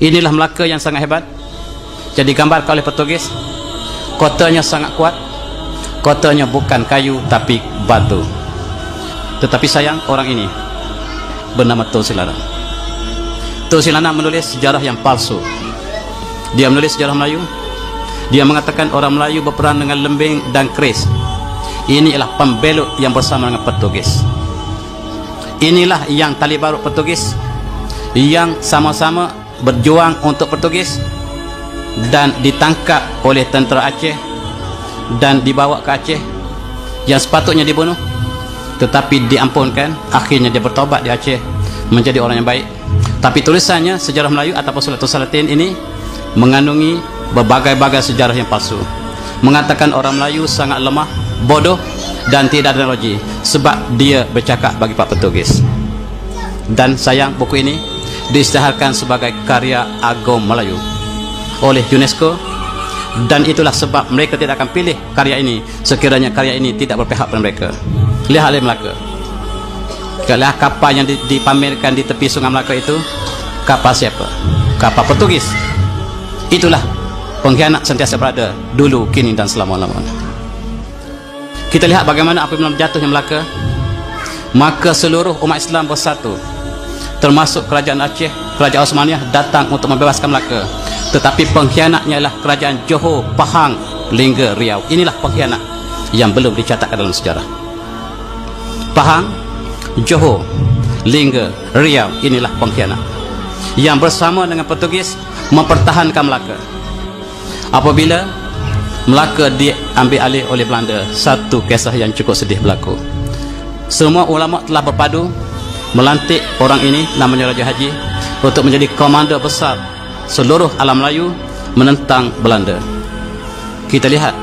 Inilah Melaka yang sangat hebat. Jadi digambarkan oleh Portugis. Kotanya sangat kuat. Kotanya bukan kayu tapi batu. Tetapi sayang, orang ini bernama Tosilana. Tosilana menulis sejarah yang palsu. Dia menulis sejarah Melayu. Dia mengatakan orang Melayu berperang dengan lembing dan keris. Ini ialah pembelot yang bersama dengan Portugis. Inilah yang tali barut Portugis, yang sama-sama berjuang untuk Portugis dan ditangkap oleh tentera Aceh dan dibawa ke Aceh, yang sepatutnya dibunuh tetapi diampunkan. Akhirnya dia bertobat di Aceh menjadi orang yang baik. Tapi tulisannya sejarah Melayu ataupun Suratul Salatin ini mengandungi berbagai-bagai sejarah yang palsu, mengatakan orang Melayu sangat lemah, bodoh dan tidak ada teknologi sebab dia bercakap bagi Pak Portugis. Dan sayang, buku ini diisytiharkan sebagai karya agung Melayu oleh UNESCO, dan itulah sebab mereka tidak akan pilih karya ini sekiranya karya ini tidak berpihak pada mereka. Lihat oleh Melaka. Kalau kapal yang dipamerkan di tepi Sungai Melaka itu kapal siapa? Kapal Portugis. Itulah pengkhianat sentiasa berada dulu, kini dan selama-lamanya. Kita lihat bagaimana apabila jatuhnya Melaka, maka seluruh umat Islam bersatu, termasuk kerajaan Aceh, kerajaan Osmaniyah datang untuk membebaskan Melaka. Tetapi pengkhianatnya adalah kerajaan Johor, Pahang, Lingga, Riau. Inilah pengkhianat yang belum dicatatkan dalam sejarah. Pahang, Johor, Lingga, Riau, inilah pengkhianat yang bersama dengan Portugis mempertahankan Melaka. Apabila Melaka diambil alih oleh Belanda, satu kisah yang cukup sedih berlaku. Semua ulama telah berpadu melantik orang ini, namanya Raja Haji, untuk menjadi komander besar seluruh alam Melayu menentang Belanda. Kita lihat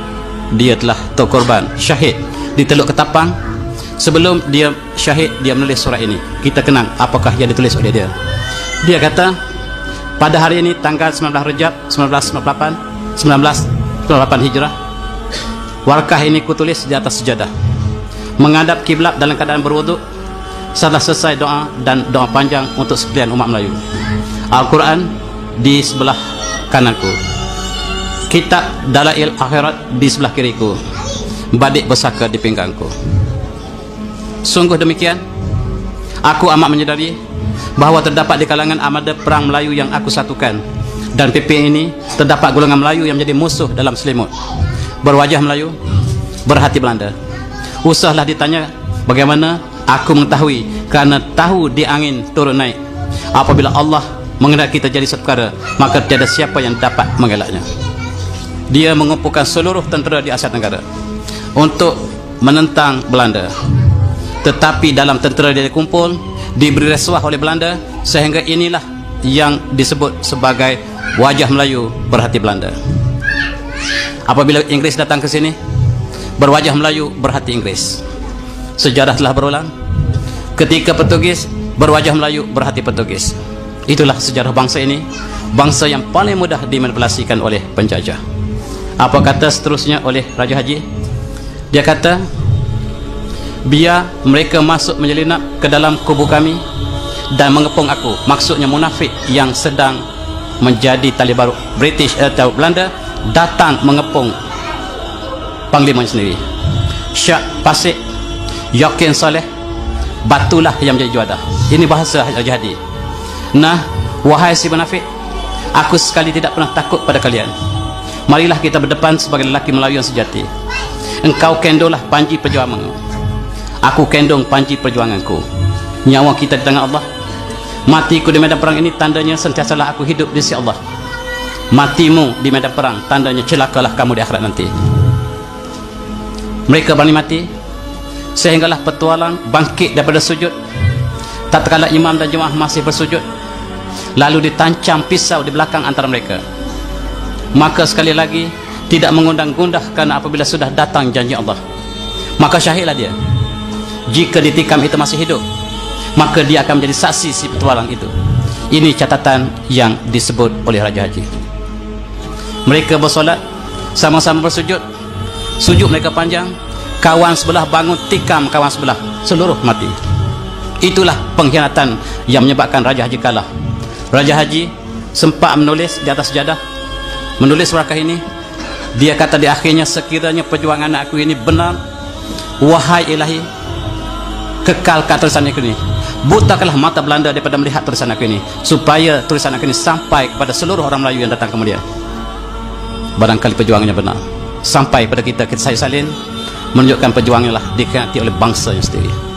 dia telah terkorban, syahid di Teluk Ketapang. Sebelum dia syahid, dia menulis surat ini. Kita kenang apakah yang ditulis oleh dia. Dia kata, pada hari ini tanggal 19 Rejab 1998 Hijrah, warkah ini kutulis di atas sejadah, menghadap kiblat dalam keadaan berwuduk. Setelah selesai doa dan doa panjang untuk sekalian umat Melayu. Al-Quran di sebelah kananku, kitab Dalail Akhirat di sebelah kiriku, badik besaka di pinggangku. Sungguh demikian, aku amat menyadari bahawa terdapat di kalangan armada perang Melayu yang aku satukan, dan PP ini terdapat golongan Melayu yang menjadi musuh dalam selimut, berwajah Melayu, berhati Belanda. Usahlah ditanya bagaimana aku mengetahui, kerana tahu di angin turun naik. Apabila Allah menghendaki terjadi satu perkara, maka tiada siapa yang dapat mengelaknya. Dia mengumpulkan seluruh tentera di Asia Tenggara untuk menentang Belanda. Tetapi dalam tentera dia dikumpul, diberi rasuah oleh Belanda, sehingga inilah yang disebut sebagai wajah Melayu, berhati Belanda. Apabila Inggris datang ke sini, berwajah Melayu, berhati Inggris. Sejarah telah berulang. Ketika Portugis, berwajah Melayu, berhati Portugis. Itulah sejarah bangsa ini, bangsa yang paling mudah dimanipulasikan oleh penjajah. Apa kata seterusnya oleh Raja Haji? Dia kata, biar mereka masuk menyelinap ke dalam kubu kami dan mengepung aku. Maksudnya munafik yang sedang menjadi tali barut British atau Belanda datang mengepung panglimanya sendiri. Syak Pasik, yakin saleh, batulah yang menjadi juada. Ini bahasa Raja Haji. Nah, wahai si munafik, aku sekali tidak pernah takut pada kalian. Marilah kita berdepan sebagai lelaki Melayu yang sejati. Engkau kendolah panji perjuanganmu, aku kendong panji perjuanganku. Nyawa kita di tangan Allah. Matiku di medan perang ini tandanya sentiasalah aku hidup di sisi Allah. Matimu di medan perang tandanya celakalah kamu di akhirat nanti. Mereka berani mati sehinggalah petualang bangkit daripada sujud. Tatkala imam dan jemaah masih bersujud, lalu ditancam pisau di belakang antara mereka. Maka sekali lagi tidak mengundang-gundah, karena apabila sudah datang janji Allah, maka syahidlah dia. Jika ditikam itu masih hidup, maka dia akan menjadi saksi si petualang itu. Ini catatan yang disebut oleh Raja Haji. Mereka bersolat, sama-sama bersujud. Sujud mereka panjang, kawan sebelah bangun tikam kawan sebelah, seluruh mati. Itulah pengkhianatan yang menyebabkan Raja Haji kalah. Raja Haji sempat menulis di atas sejadah, menulis warakah ini. Dia kata di akhirnya, sekiranya perjuangan aku ini benar, wahai ilahi, kekalkan tulisan aku ini, butakanlah mata Belanda daripada melihat tulisan aku ini, supaya tulisan aku ini sampai kepada seluruh orang Melayu yang datang kemudian. Barangkali perjuangannya benar, sampai pada kita, saya salin menunjukkan perjuangannya lah dikhianati oleh bangsa yang sendiri.